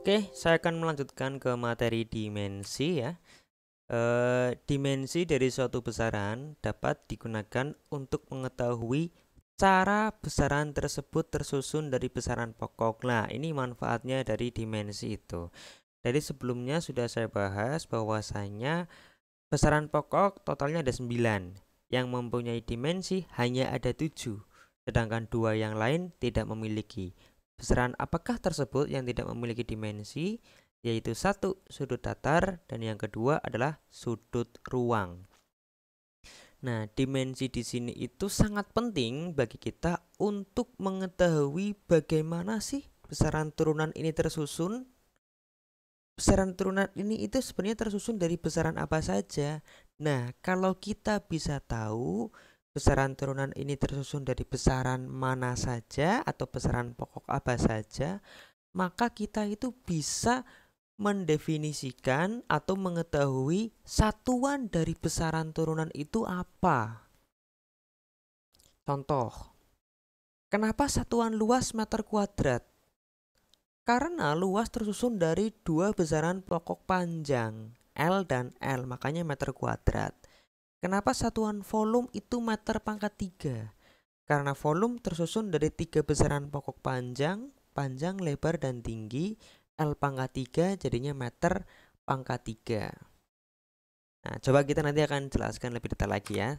Oke, saya akan melanjutkan ke materi dimensi ya. Dimensi dari suatu besaran dapat digunakan untuk mengetahui cara besaran tersebut tersusun dari besaran pokok. Nah, ini manfaatnya dari dimensi itu. Dari sebelumnya sudah saya bahas bahwasanya besaran pokok totalnya ada 9. Yang mempunyai dimensi hanya ada 7, sedangkan dua yang lain tidak memiliki. Besaran apakah tersebut yang tidak memiliki dimensi? Yaitu satu, sudut datar, dan yang kedua adalah sudut ruang. Nah, dimensi di sini itu sangat penting bagi kita untuk mengetahui bagaimana sih besaran turunan ini tersusun. Besaran turunan ini itu sebenarnya tersusun dari besaran apa saja. Nah, kalau kita bisa tahu besaran turunan ini tersusun dari besaran mana saja atau besaran pokok apa saja, maka kita itu bisa mendefinisikan atau mengetahui satuan dari besaran turunan itu apa. Contoh, kenapa satuan luas meter kuadrat? Karena luas tersusun dari dua besaran pokok panjang, L dan L, makanya meter kuadrat. Kenapa satuan volume itu meter pangkat 3? Karena volume tersusun dari tiga besaran pokok panjang, panjang, lebar, dan tinggi, L pangkat 3 jadinya meter pangkat 3. Nah, coba kita nanti akan jelaskan lebih detail lagi ya.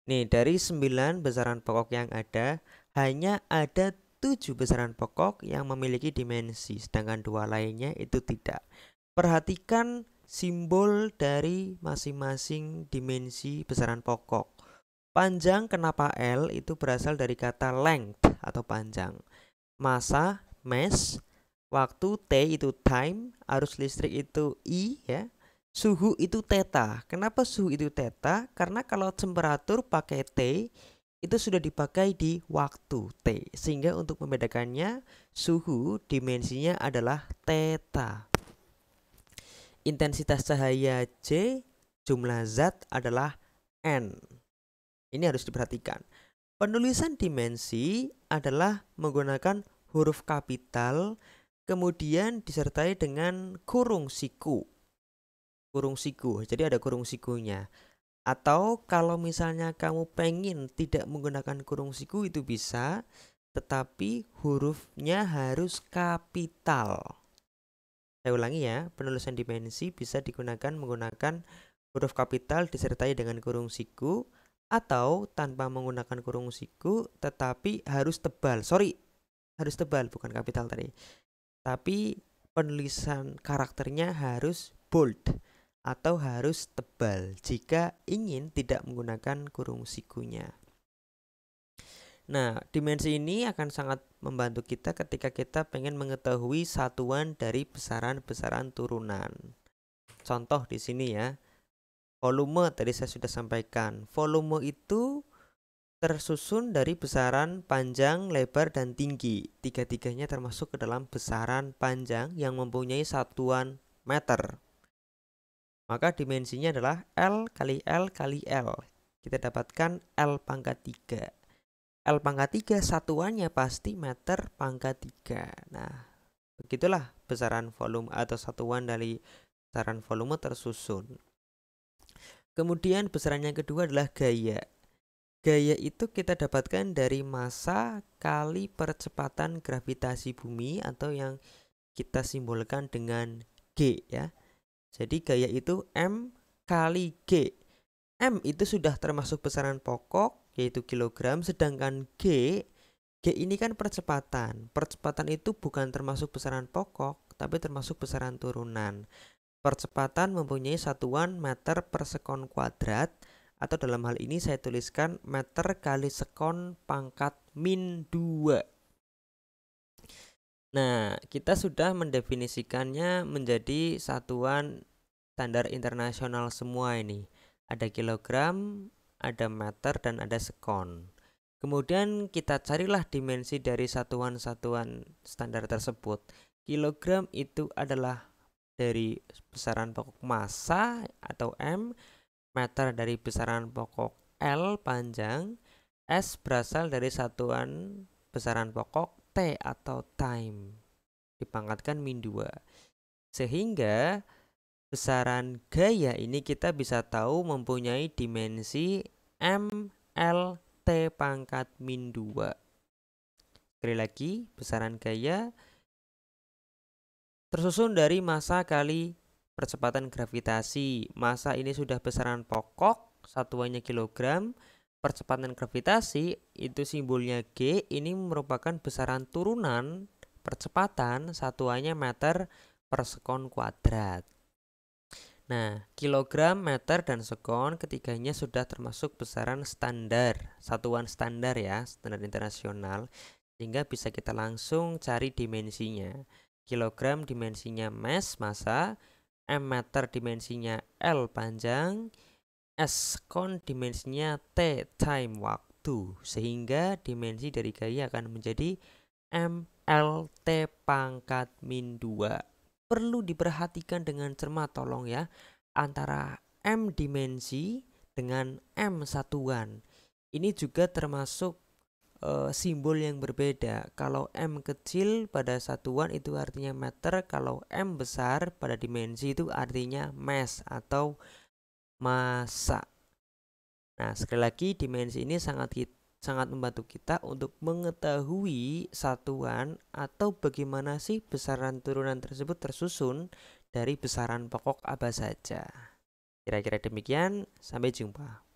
Nih, dari 9 besaran pokok yang ada, hanya ada 7 besaran pokok yang memiliki dimensi, sedangkan dua lainnya itu tidak. Perhatikan simbol dari masing-masing dimensi besaran pokok. Panjang kenapa L itu berasal dari kata length atau panjang. Massa, mass, waktu T itu time, arus listrik itu I ya. Suhu itu theta. Kenapa suhu itu theta? Karena kalau temperatur pakai T itu sudah dipakai di waktu T. Sehingga untuk membedakannya suhu dimensinya adalah theta. Intensitas cahaya J, jumlah zat adalah N. Ini harus diperhatikan. Penulisan dimensi adalah menggunakan huruf kapital kemudian disertai dengan kurung siku. Kurung siku, jadi ada kurung sikunya. Atau kalau misalnya kamu pengen tidak menggunakan kurung siku itu bisa, tetapi hurufnya harus kapital. Saya ulangi ya, penulisan dimensi bisa digunakan menggunakan huruf kapital disertai dengan kurung siku atau tanpa menggunakan kurung siku tetapi harus tebal. Sorry, harus tebal bukan kapital tadi. Tapi penulisan karakternya harus bold atau harus tebal jika ingin tidak menggunakan kurung sikunya. Nah, dimensi ini akan sangat membantu kita ketika kita pengen mengetahui satuan dari besaran-besaran turunan. Contoh di sini ya, volume tadi saya sudah sampaikan. Volume itu tersusun dari besaran panjang, lebar, dan tinggi. Tiga-tiganya termasuk ke dalam besaran panjang yang mempunyai satuan meter. Maka dimensinya adalah L kali L kali L. Kita dapatkan L pangkat 3. L pangkat 3 satuannya pasti meter pangkat 3. Nah, begitulah besaran volume atau satuan dari besaran volume tersusun. Kemudian besaran yang kedua adalah gaya. Gaya itu kita dapatkan dari massa kali percepatan gravitasi bumi atau yang kita simbolkan dengan G ya. Jadi gaya itu M kali G. M itu sudah termasuk besaran pokok yaitu kilogram, sedangkan G ini kan percepatan. Percepatan itu bukan termasuk besaran pokok, tapi termasuk besaran turunan. Percepatan mempunyai satuan meter per sekon kuadrat, atau dalam hal ini saya tuliskan meter kali sekon pangkat min 2. Nah, kita sudah mendefinisikannya menjadi satuan standar internasional semua ini. Ada kilogram, ada meter, dan ada sekon. Kemudian kita carilah dimensi dari satuan-satuan standar tersebut. Kilogram itu adalah dari besaran pokok massa atau M, meter dari besaran pokok L panjang, S berasal dari satuan besaran pokok T atau time. dipangkatkan min 2. Sehingga besaran gaya ini kita bisa tahu mempunyai dimensi M, L, T pangkat min 2. Sekali lagi, besaran gaya tersusun dari massa kali percepatan gravitasi. Massa ini sudah besaran pokok, satuannya kilogram. Percepatan gravitasi itu simbolnya G, ini merupakan besaran turunan percepatan, satuannya meter per sekon kuadrat. Nah, kilogram, meter, dan sekon ketiganya sudah termasuk besaran standar, satuan standar ya, standar internasional, sehingga bisa kita langsung cari dimensinya. Kilogram dimensinya mass, massa, M meter dimensinya L panjang, S sekon dimensinya T time waktu, sehingga dimensi dari gaya akan menjadi MLT pangkat min 2. Perlu diperhatikan dengan cermat tolong ya, antara M dimensi dengan M satuan. Ini juga termasuk simbol yang berbeda. Kalau M kecil pada satuan itu artinya meter, kalau M besar pada dimensi itu artinya mass atau massa. Nah, sekali lagi dimensi ini sangat membantu kita untuk mengetahui satuan atau bagaimana sih besaran turunan tersebut tersusun dari besaran pokok apa saja. Kira-kira demikian, sampai jumpa.